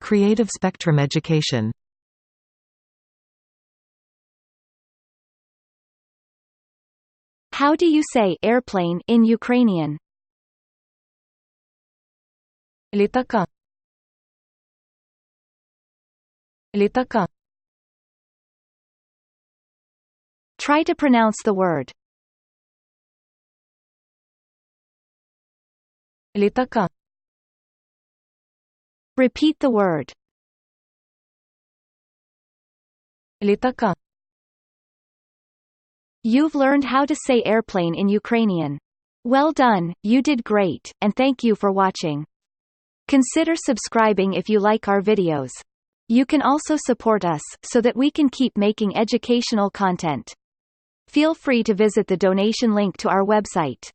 Creative spectrum education. How do you say airplane in Ukrainian? Літака. Літака. Try to pronounce the word. Літака. Repeat the word. Літака. You've learned how to say airplane in Ukrainian. Well done, you did great, and thank you for watching. Consider subscribing if you like our videos. You can also support us, so that we can keep making educational content. Feel free to visit the donation link to our website.